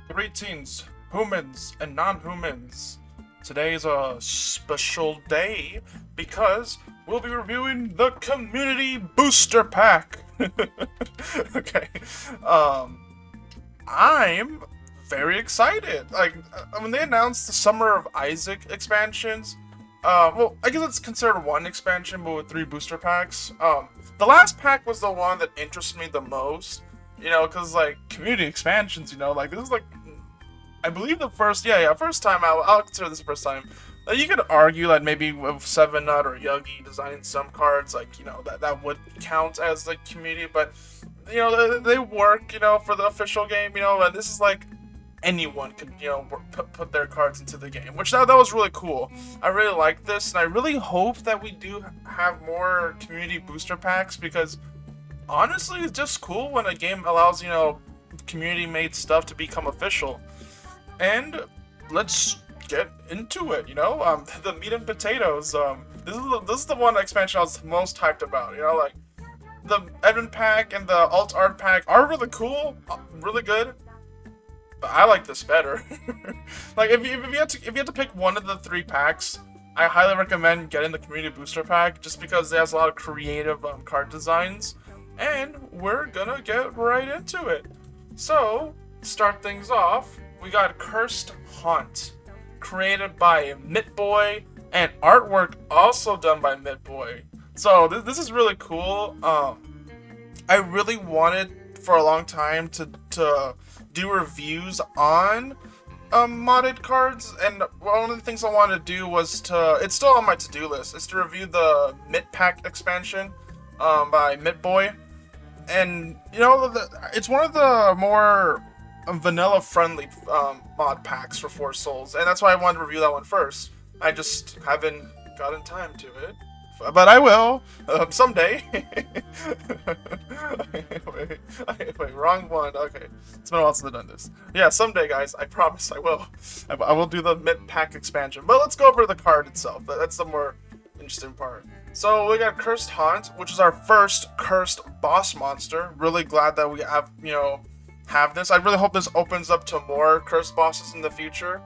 Greetings, humans and non-humans. Today is a special day because we'll be reviewing the Community Booster Pack. Okay, um, I'm very excited. When they announced the Summer of Isaac expansions, well, I guess it's considered one expansion, but with 3 booster packs. The last pack was the one that interested me the most. Because like community expansions, like this is like I believe the first, first time I'll consider this the first time. You could argue that maybe with Seven Nut or Yuggy designing some cards, that would count as the community, but they work, for the official game, and this is like anyone can, put their cards into the game, which that was really cool. I really like this, and I really hope that we do have more community booster packs because honestly, it's just cool when a game allows, community-made stuff to become official. And let's get into it, the meat and potatoes. This is the one expansion I was most hyped about, like the Edmund pack and the alt art pack are really cool, really good. But I like this better. Like if you had to pick one of the 3 packs, I highly recommend getting the community booster pack just because it has a lot of creative card designs. And we're gonna get right into it. So, start things off, we got Cursed Haunt, created by Mitboy, and artwork also done by Mitboy. So, this is really cool. I really wanted for a long time to do reviews on modded cards, and one of the things I wanted to do was it's still on my to-do list, is to review the Mit Pack expansion by Mitboy. And it's one of the more vanilla friendly mod packs for Four Souls, and that's why I wanted to review that one first. I just haven't gotten time to it, but I will someday. wait, wrong one. Okay, it's been a while since I've done this. Yeah, someday, guys. I promise I will. I will do the mid pack expansion, but let's go over the card itself. That's the more interesting part. So we got Cursed Haunt, which is our first cursed boss monster. Really glad that we have this. I really hope this opens up to more cursed bosses in the future.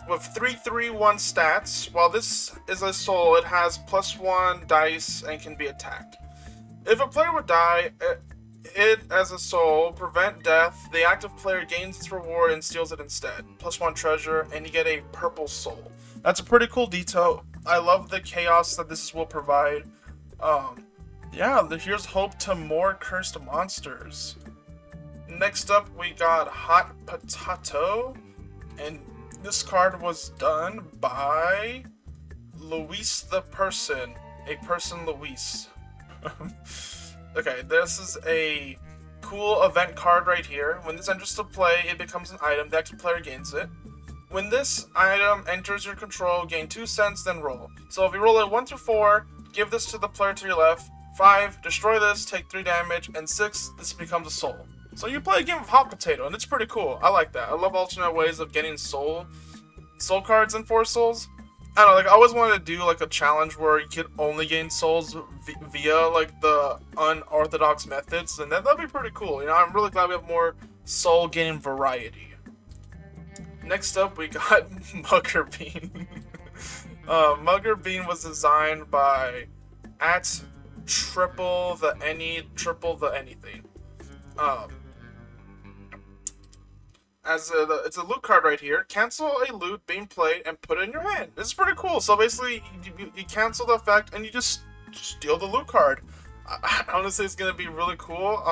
With 3/3/1 stats, while this is a soul, it has +1 dice and can be attacked. If a player would die, it as a soul, prevent death, the active player gains its reward and steals it instead. +1 treasure, and you get a purple soul. That's a pretty cool detail. I love the chaos that this will provide. Here's hope to more cursed monsters. Next up, we got Hot Potato, and this card was done by Luis the Person, a person Luis. Okay, this is a cool event card right here. When this enters to play, it becomes an item. The active player gains it. When this item enters your control, gain 2 cents, then roll. So if you roll a 1 through 4, give this to the player to your left. 5, destroy this, take 3 damage, and 6, this becomes a soul. So you play a game of Hot Potato, and it's pretty cool. I like that. I love alternate ways of getting soul cards in Four Souls. I don't know, I always wanted to do like a challenge where you could only gain souls via like the unorthodox methods, and that'd be pretty cool. I'm really glad we have more soul gaining variety. Next up, we got Mugger Bean. Mugger Bean was designed by triple the anything. It's a loot card right here. Cancel a loot being played and put it in your hand. This is pretty cool. So basically, you cancel the effect and you just steal the loot card. Honestly, it's gonna be really cool.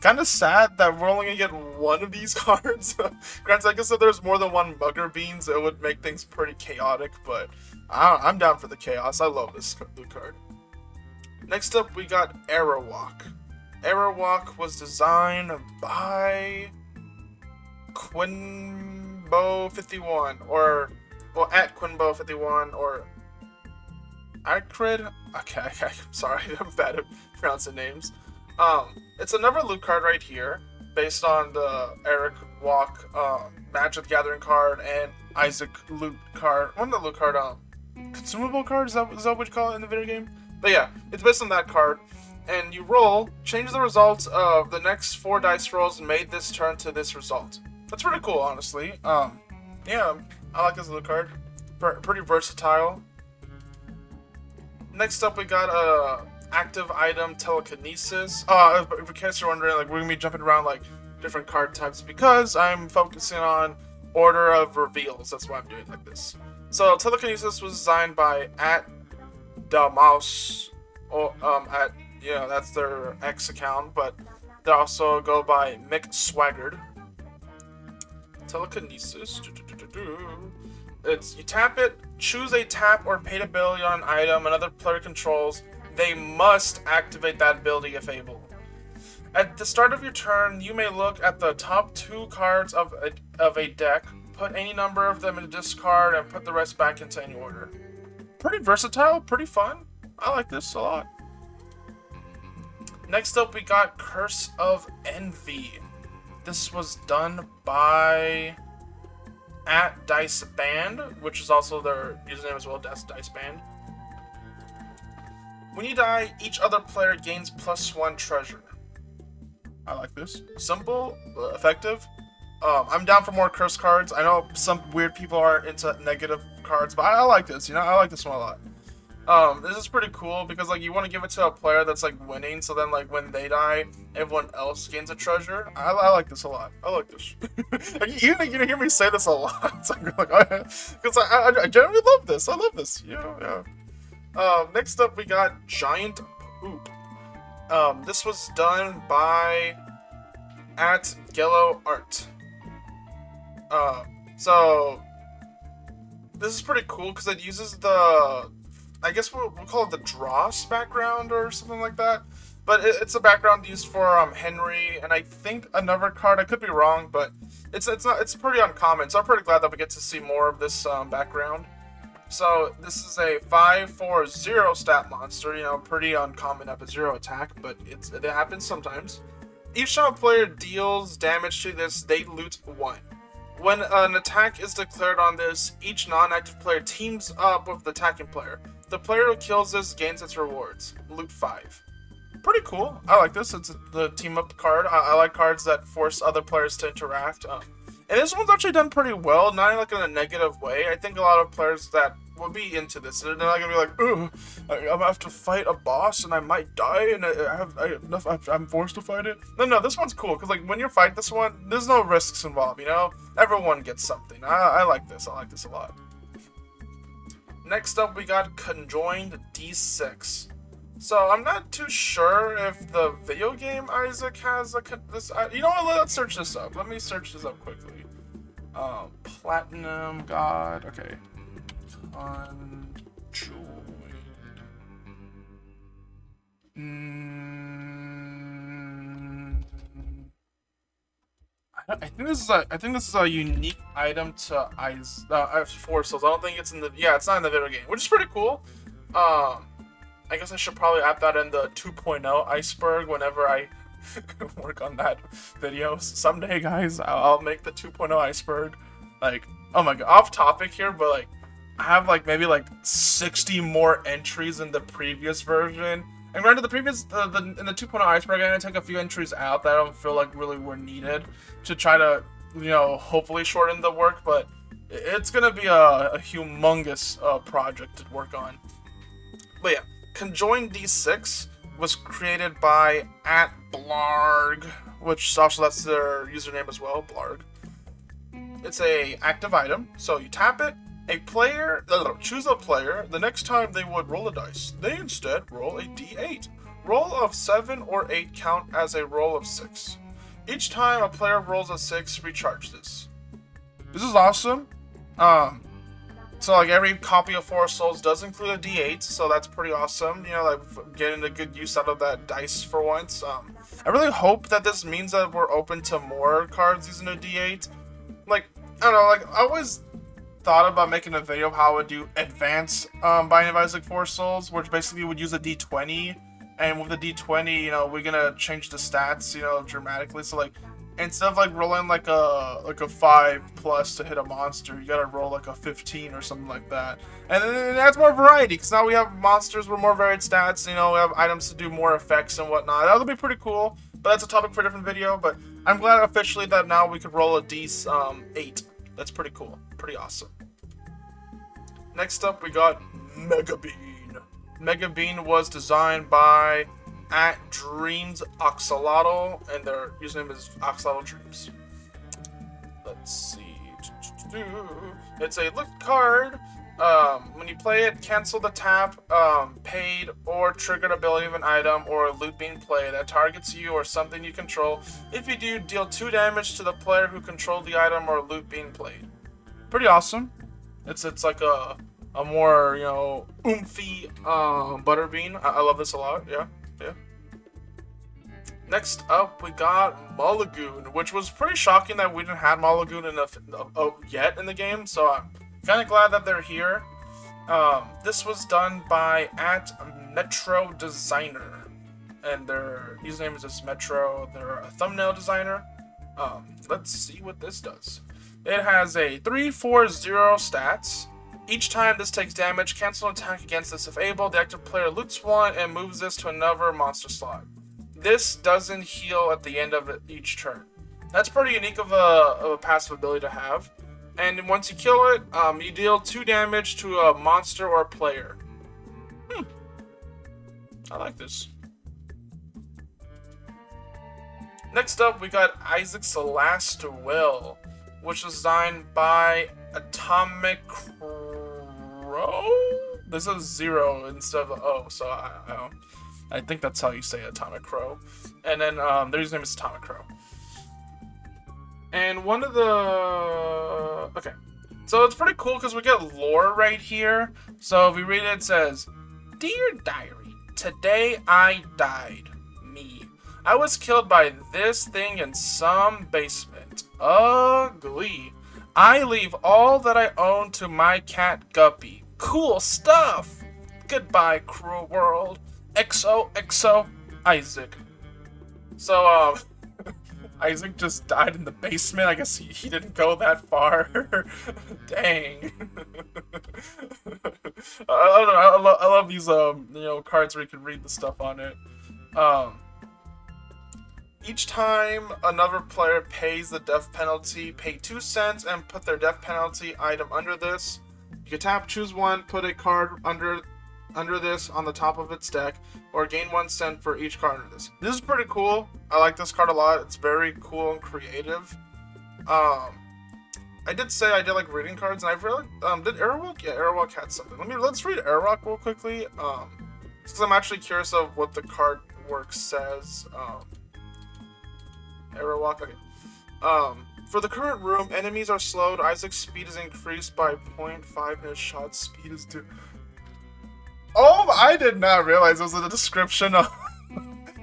Kind of sad that we're only gonna get one of these cards. Granted, I guess if there's more than one Mugger Beans, it would make things pretty chaotic, but I'm down for the chaos. I love this loot card. Next up, we got Arrow Walk. Arrow Walk was designed by Quinbo51, at Quinbo51, or Acrid. Okay, I'm sorry, I'm bad at pronouncing names. It's another loot card right here, based on the Eric Walk Magic the Gathering card and Isaac loot card. One of the loot card consumable card, is that what you call it in the video game? But yeah, it's based on that card. and you roll, change the results of the next 4 dice rolls made this turn to this result. That's pretty cool, honestly. Yeah, I like this little card. Pretty versatile. Next up, we got active item Telekinesis. In case you're wondering, like, we're gonna be jumping around like different card types because I'm focusing on order of reveals. That's why I'm doing it like this. So Telekinesis was designed by @DaMouse, or that's their X account, but they also go by Mick Swaggard. Telekinesis. It's, you tap it, choose a tap or paid ability on an item another player controls. They must activate that ability if able. At the start of your turn, you may look at the top 2 cards of a deck, put any number of them into discard, and put the rest back into any order. Pretty versatile, pretty fun. I like this a lot. Next up, we got Curse of Envy. This was done by @DiceBand, which is also their username as well, DiceBand. When you die, each other player gains +1 treasure. I like this. Simple, effective. I'm down for more curse cards. I know some weird people aren't into negative cards, but I like this. You know, I like this one a lot. This is pretty cool because like you want to give it to a player that's like winning, so then like when they die, everyone else gains a treasure. I like this a lot. I like this. You hear me say this a lot. Because I generally love this. I love this. Yeah. Next up we got Giant Poop. This was done by @GelloArt. So this is pretty cool because it uses the, I guess we'll call it the Dross background or something like that. But it's a background used for Henry, and I think another card. I could be wrong, but it's pretty uncommon. So I'm pretty glad that we get to see more of this background. So this is a 5/4/0 stat monster. You know, pretty uncommon up a 0 attack, but it happens sometimes. Each time a player deals damage to this, they loot 1. When an attack is declared on this, each non-active player teams up with the attacking player. The player who kills this gains its rewards. Loot 5. Pretty cool. I like this. It's the team-up card. I like cards that force other players to interact. And this one's actually done pretty well, not like in a negative way. I think a lot of players that will be into this, they're not gonna be like, "Ugh, I'm gonna have to fight a boss and I might die and I'm forced to fight it." No, this one's cool because like when you fight this one, there's no risks involved. You know, everyone gets something. I like this. I like this a lot. Next up, we got Conjoined D6. So I'm not too sure if the video game Isaac has this. You know what? Let's search this up. Let me search this up quickly. Platinum God. Okay. Conjoined. I think this is a unique item to Force Souls. I don't think it's in the. Yeah, it's not in the video game, which is pretty cool. I guess I should probably add that in the 2.0 iceberg whenever I work on that video. Someday, guys, I'll make the 2.0 iceberg. Like, oh my god, off topic here, but like, I have like maybe like 60 more entries in the previous version. And granted, the previous, in the 2.0 iceberg, I'm gonna take a few entries out that I don't feel like really were needed to try to, you know, hopefully shorten the work. But it's gonna be a humongous project to work on. But yeah. Conjoined D6 was created by @Blarg, which also that's their username as well, Blarg. It's a active item, so you tap it. Choose a player. The next time they would roll a dice, they instead roll a D8. Roll of 7 or 8 count as a roll of 6. Each time a player rolls a 6, recharge this. This is awesome. So like every copy of Forest Souls does include a D8, so that's pretty awesome. You know, like getting a good use out of that dice for once. I really hope that this means that we're open to more cards using a D8. Like, I don't know, like I always thought about making a video of how I would do advanced Binding of Isaac Forest Souls, which basically would use a D20, and with the D20, you know, we're gonna change the stats, you know, dramatically. So like, instead of like rolling like a 5+ to hit a monster, you gotta roll like a 15 or something like that. And then it adds more variety, because now we have monsters with more varied stats, you know, we have items to do more effects and whatnot. That'll be pretty cool, but that's a topic for a different video. But I'm glad officially that now we could roll a D8. That's pretty cool. Pretty awesome. Next up, we got Mega Bean. Mega Bean was designed by @Dreams Oxalotl, and their username is Oxalotl Dreams. Let's see. It's a loot card. When you play it, cancel the tap, paid or triggered ability of an item or a loot being played that targets you or something you control. If you do, deal 2 damage to the player who controlled the item or loot being played. Pretty awesome. It's like a more, you know, oomphy Butterbean. I love this a lot. Yeah. Next up, we got Mulligoon, which was pretty shocking that we didn't have Mulligoon yet in the game, so I'm kind of glad that they're here. This was done by @Metro Designer, and their username is just Metro. They're a thumbnail designer. Let's see what this does. It has a 3/4/0 stats. Each time this takes damage, cancel an attack against this if able. The active player loots 1 and moves this to another monster slot. This doesn't heal at the end of each turn. That's pretty unique of a passive ability to have. And once you kill it, you deal 2 damage to a monster or a player. I like this. Next up, we got Isaac's Last Will, which was designed by Atomic Crow? This is 0 instead of O, so I think that's how you say Atomic Crow. And then their username is Atomic Crow. And one of the... Okay. So it's pretty cool because we get lore right here. So if we read it, it says, "Dear Diary, today I died. Me. I was killed by this thing in some basement. Ugly. I leave all that I own to my cat Guppy. Cool stuff. Goodbye, cruel world. XOXO, Isaac." So, Isaac just died in the basement. I guess he didn't go that far. Dang. I don't know. I love these, you know, cards where you can read the stuff on it. Each time another player pays the death penalty, pay 2 cents and put their death penalty item under this. You can tap, choose one, put a card under this on the top of its deck, or gain 1 cent for each card under this. This is pretty cool. I like this card a lot. It's very cool and creative. I did say I did like reading cards, and I've really did AOW Walk? Yeah, AOW Walk had something. Let's read AOW Walk real quickly. Because I'm actually curious of what the card work says. AOW Walk. Okay. For the current room, enemies are slowed. Isaac's speed is increased by 0.5 and his shot speed is 2. Oh, I did not realize it was a description of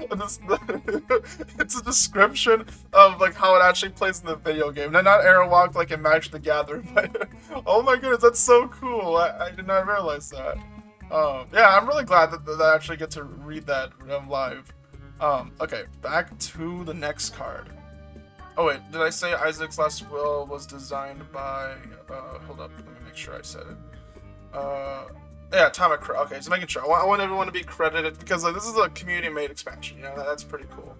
it's a description of like how it actually plays in the video game. Not AOW Walk like in Magic the Gathering, but oh my goodness, that's so cool. I did not realize that. Yeah, I'm really glad that I actually get to read that live. Okay, back to the next card. Oh wait, did I say Isaac's Last Will was designed by, hold up, let me make sure I said it. Yeah, Atomic Crow. Okay, so making sure. I want everyone to be credited because this is a community-made expansion. You know, that's pretty cool.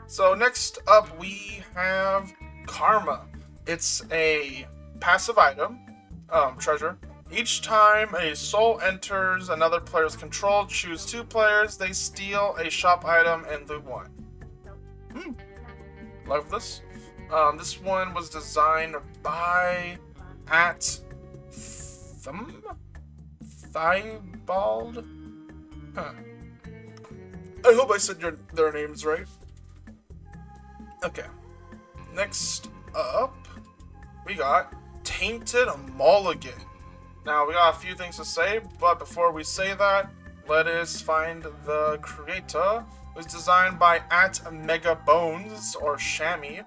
So next up, we have Karma. It's a passive item, treasure. Each time a soul enters another player's control, choose 2 players. They steal a shop item and loot 1. Love this. This one was designed by Thibault? Huh. I hope I said their names right. Okay. Next up, we got Tainted Migan. Now, we got a few things to say, but before we say that, let us find the creator. It was designed by @Megabones, or Shammy.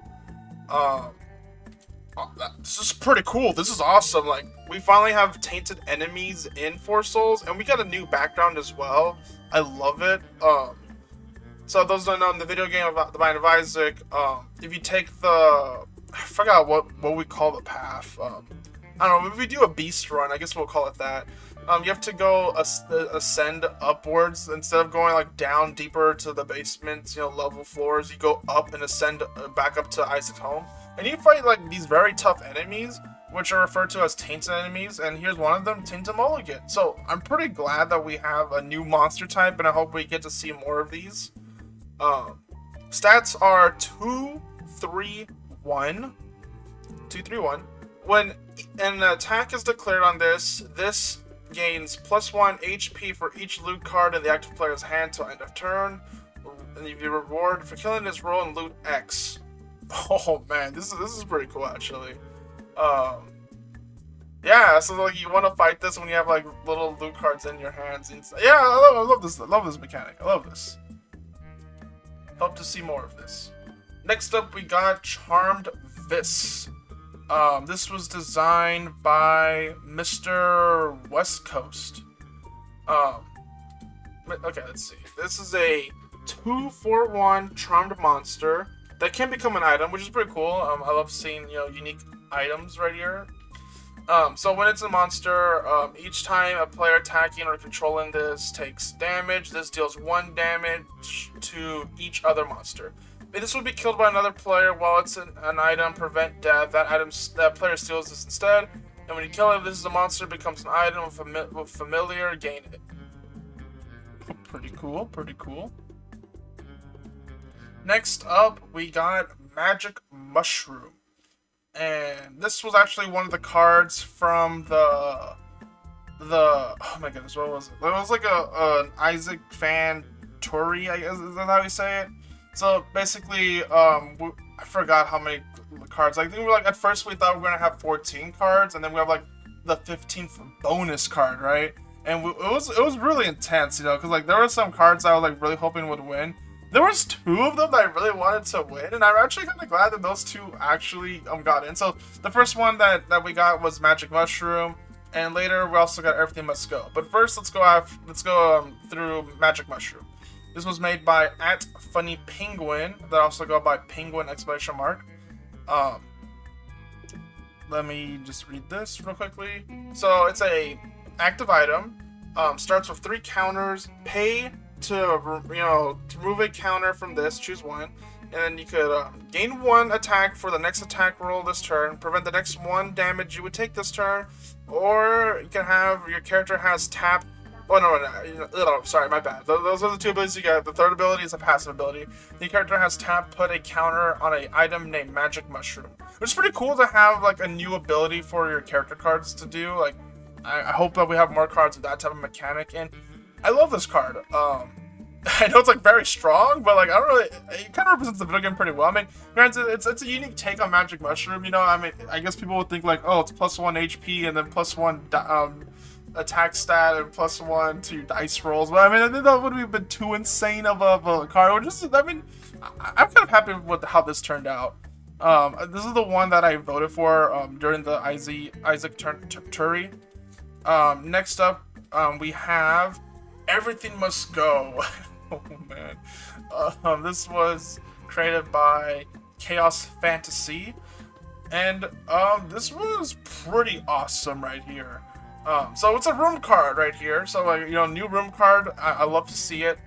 This is pretty cool. This is awesome. Like, we finally have tainted enemies in 4 Souls, and we got a new background as well. I love it. So those don't know, in the video game about the Binding of Isaac, if you take the, I forgot what we call the path. I don't know, if we do a beast run, I guess we'll call it that. You have to go ascend upwards instead of going like down deeper to the basement, level floors. You go up and ascend back up to Isaac's home, and you fight like these very tough enemies, which are referred to as tainted enemies. And here's one of them, Tainted Migan. So I'm pretty glad that we have a new monster type, and I hope we get to see more of these. Stats are 2, 3, 1. 2, 3, 1. When an attack is declared on this gains +1 HP for each loot card in the active player's hand till end of turn. And you reward for killing this, roll and loot X. Oh man, this is pretty cool actually. Yeah, so like you want to fight this when you have like little loot cards in your hands. And yeah, I love this. I love this mechanic. I love this. Hope to see more of this. Next up, we got Charmed Vis. This was designed by Mr. West Coast. Okay, let's see. This is a 2/1 charmed monster that can become an item, which is pretty cool. I love seeing unique items right here. So when it's a monster, each time a player attacking or controlling this takes damage, this deals 1 damage to each other monster. If this would be killed by another player while it's an item, prevent death. That player steals this instead. And when you kill it, this is a monster, becomes an item with familiar, gain it. Pretty cool, pretty cool. Next up, we got Magic Mushroom. And this was actually one of the cards from the oh my goodness, what was it? It was like an Isaac fan Tory, I guess, is that how you say it? So basically, I forgot how many cards. I think at first we thought we were gonna have 14 cards, and then we have like the 15th bonus card, right? And it was really intense, because like there were some cards I was like really hoping would win. There was 2 of them that I really wanted to win, and I'm actually kind of glad that those 2 actually got in. So the first one that we got was Magic Mushroom, and later we also got Everything Must Go. But first, let's go through Magic Mushroom. This was made by @FunnyPenguin, that also go by Penguin ! Let me just read this real quickly. So it's a active item. Starts with 3 counters. Pay to remove a counter from this. Choose 1, and then you could gain 1 attack for the next attack roll this turn. Prevent the next 1 damage you would take this turn, or you can have your character has tap. Oh no, sorry, my bad. Those are the 2 abilities you get. The third ability is a passive ability. The character has tap, put a counter on an item named Magic Mushroom, which is pretty cool to have like a new ability for your character cards to do. Like, I hope that we have more cards with that type of mechanic, and I love this card. I know it's like very strong, but like I don't really. It kind of represents the video game pretty well. I mean, granted, it's a unique take on Magic Mushroom. I mean, I guess people would think like, oh, it's +1 HP and then +1 attack stat and +1 to dice rolls. But I mean, I think that would have been too insane of a card. I mean, I'm kind of happy with how this turned out. This is the one that I voted for during the Isaac Turi. Next up, we have Everything Must Go. Oh man. This was created by Chaos Fantasy, and this was pretty awesome right here. So it's a room card right here. So like, new room card. I love to see it.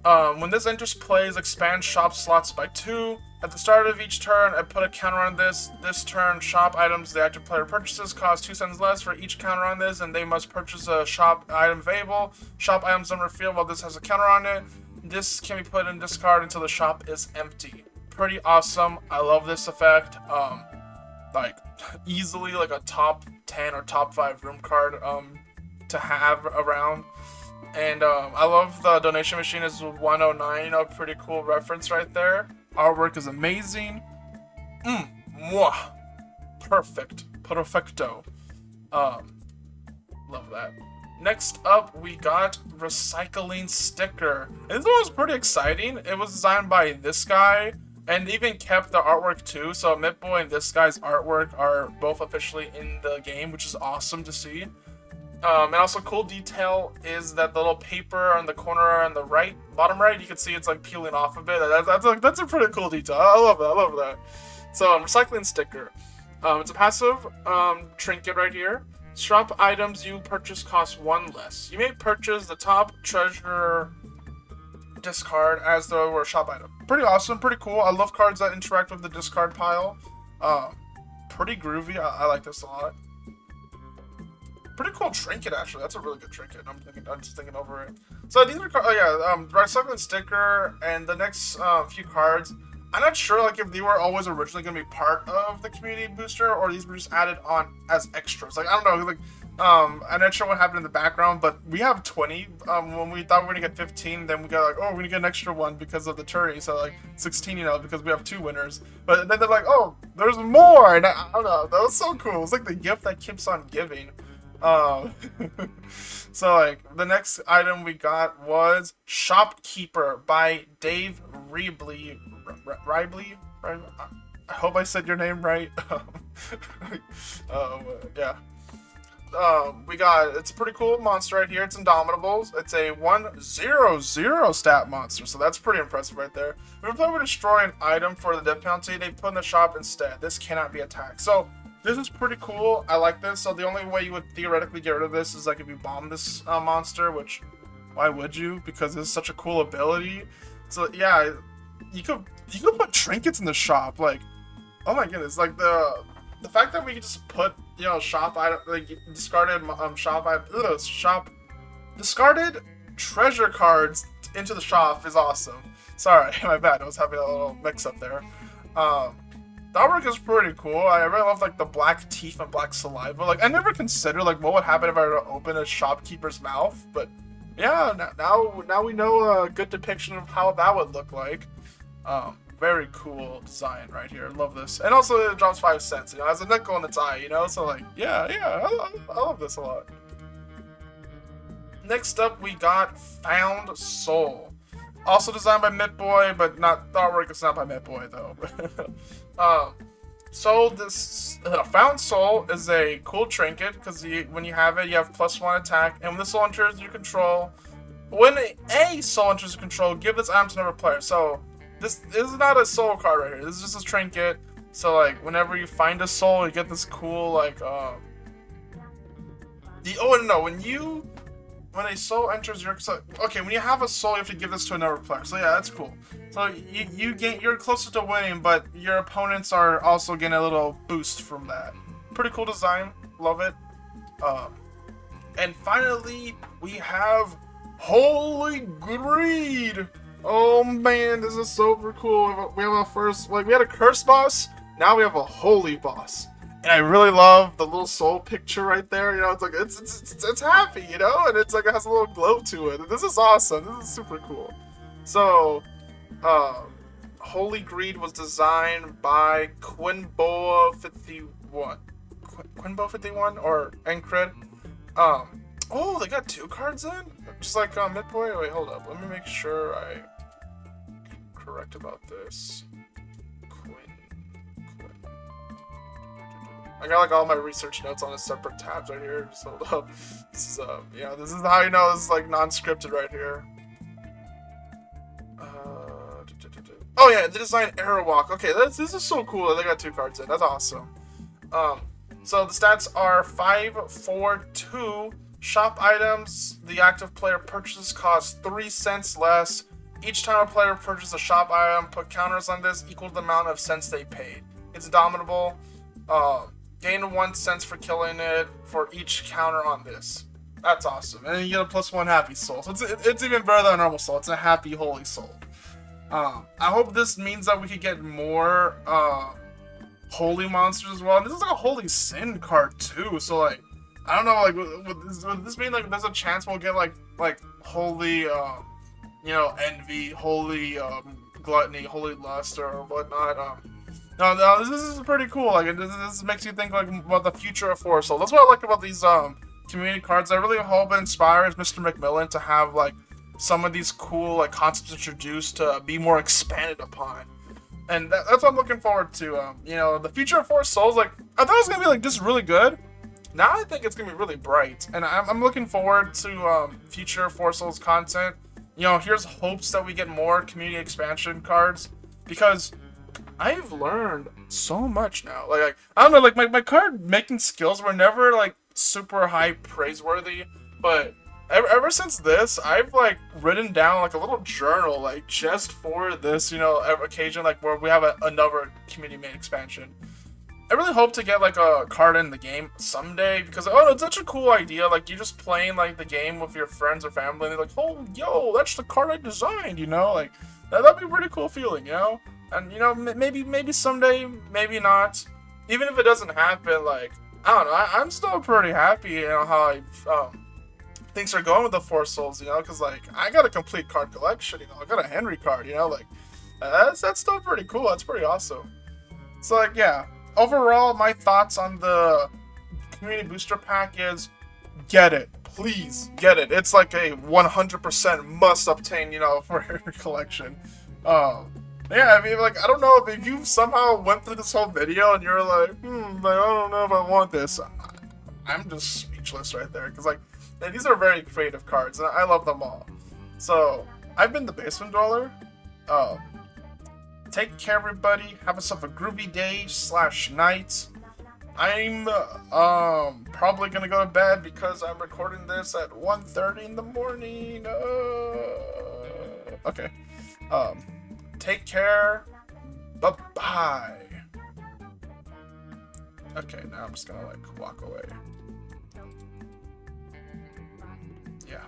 When this enters plays, expand shop slots by 2. At the start of each turn, I put a counter on this. This turn, shop items the active player purchases cost 2 cents less for each counter on this, and they must purchase a shop item available. Shop items don't refill while this has a counter on it. This can be put in discard until the shop is empty. Pretty awesome. I love this effect. Like easily like a top 10 or top 5 room card to have around. And I love the donation machine is 109, pretty cool reference right there. Artwork is amazing. Mwah. Perfect. Perfecto. Love that. Next up, we got Recycling Sticker. And this one was pretty exciting. It was designed by this guy, and even kept the artwork too. So Mitboy and this guy's artwork are both officially in the game, which is awesome to see. And also cool detail is that the little paper on the corner on the right, bottom right, you can see it's like peeling off a bit. That's a pretty cool detail. I love that. I love that. So recycling sticker. It's a passive trinket right here. Shop items you purchase cost 1 less. You may purchase the top treasure discard as though it were a shop item. Pretty awesome, pretty cool. I love cards that interact with the discard pile. Pretty groovy. I like this a lot. Pretty cool trinket, actually. That's a really good trinket. I'm just thinking over it. So these are, recycling sticker and the next few cards. I'm not sure like if they were always originally going to be part of the community booster or these were just added on as extras. Like I don't know, like I'm not sure what happened in the background, but we have 20. When we thought we were gonna get 15, then we got like, oh, we're gonna get an extra one because of the tourney, so like 16, you know, because we have 2 winners. But then they're like, oh, there's more, and I don't know, that was so cool. It's like the gift that keeps on giving. So like the next item we got was Shopkeeper by Dave Ribley. I hope I said your name right. Yeah. We got, it's a pretty cool monster right here. It's Indomitable. It's a 1/0/0 stat monster, so that's pretty impressive right there. If we destroy an item for the death penalty, they put in the shop instead. This cannot be attacked. So this is pretty cool. I like this. So the only way you would theoretically get rid of this is like if you bomb this monster, which why would you? Because it's such a cool ability. So yeah, you could put trinkets in the shop. Like, oh my goodness, like the fact that we can just put, you know, shop item, like discarded discarded treasure cards into the shop is awesome. Sorry, my bad. I was having a little mix up there. The artwork is pretty cool. I really love like the black teeth and black saliva. Like I never considered like what would happen if I were to open a shopkeeper's mouth, but yeah, now we know a good depiction of how that would look like. Very cool design right here. Love this. And also it drops 5 cents, you know, has a nickel in its eye, you know, so like, yeah, I love this a lot. Next up, we got Found Soul. Also designed by Mitboy, but not, the artwork is not by Mitboy though. So this Found Soul is a cool trinket, because when you have it, you have +1 attack, and when the soul enters your control, when a soul enters your control, give this item to another player. So this is not a soul card right here. This is just a trinket. So like whenever you find a soul, you get this cool like when a soul enters your when you have a soul, you have to give this to another player. So yeah, that's cool. So you're closer to winning, but your opponents are also getting a little boost from that. Pretty cool design. Love it. And finally we have Holy Greed. Oh man, this is super cool. We have our first, like, we had a curse boss, now we have a holy boss. And I really love the little soul picture right there, you know, it's like, it's happy, you know, and it's like, it has a little glow to it. This is awesome, this is super cool. So, Holy Greed was designed by Quinboa51. Quinboa51 or Encred. Oh, they got 2 cards in? Just like Midboy? Wait, hold up. Let me make sure I'm correct about this. Quinn. I got like all my research notes on a separate tabs right here. Just hold up. This is yeah, this is how you know this is like non-scripted right here. Oh yeah, they designed AOW Walk. Okay, this is so cool. They got 2 cards in. That's awesome. So the stats are 5, 4, 2. Shop items the active player purchases cost 3 cents less. Each time a player purchases a shop item, put counters on this equal to the amount of cents they paid. It's Indomitable. Gain 1 cent for killing it for each counter on this. That's awesome. And then you get a +1 happy soul. So it's even better than a normal soul. It's a happy holy soul. I hope this means that we could get more holy monsters as well. And this is like a holy sin card too. So like, I don't know, like, would this mean like there's a chance we'll get like holy, you know, envy, holy gluttony, holy lust, or whatnot. No, this is pretty cool. Like, this makes you think like about the future of Force Soul. That's what I like about these community cards. I really hope it inspires Mr. McMillan to have like some of these cool like concepts introduced to be more expanded upon. And that's what I'm looking forward to. You know, the future of Force Souls. Like, I thought it was gonna be like just really good. now I think it's gonna be really bright, and I'm looking forward to future Four Souls content. You know, here's hopes that we get more community expansion cards, because I've learned so much now. Like I don't know, like my card making skills were never like super high praiseworthy, but ever since this, I've like written down like a little journal, like just for this, you know, occasion, like where we have another community made expansion. I really hope to get like a card in the game someday, because it's such a cool idea. Like you're just playing like the game with your friends or family, and they're like, "Oh, yo, that's the card I designed," you know, like that'd be a pretty cool feeling, you know. And you know, maybe someday, maybe not. Even if it doesn't happen, like I don't know, I'm still pretty happy, you know, how things are going with the Four Souls, you know, because like I got a complete card collection, you know, I got a Henry card, you know, like that's still pretty cool. That's pretty awesome. So like yeah. Overall, my thoughts on the community booster pack is get it. Please get it. It's like a 100% must obtain, you know, for your collection. Yeah, I mean, like, I don't know if you somehow went through this whole video and you're like, like, I don't know if I want this. I'm just speechless right there, because, like, these are very creative cards, and I love them all. So, I've been the Basement Dweller. Take care, everybody. Have yourself a groovy day / night. I'm probably gonna go to bed because I'm recording this at 1:30 in the morning. Okay. Take care. Bye-bye. Okay, now I'm just gonna like walk away. Yeah.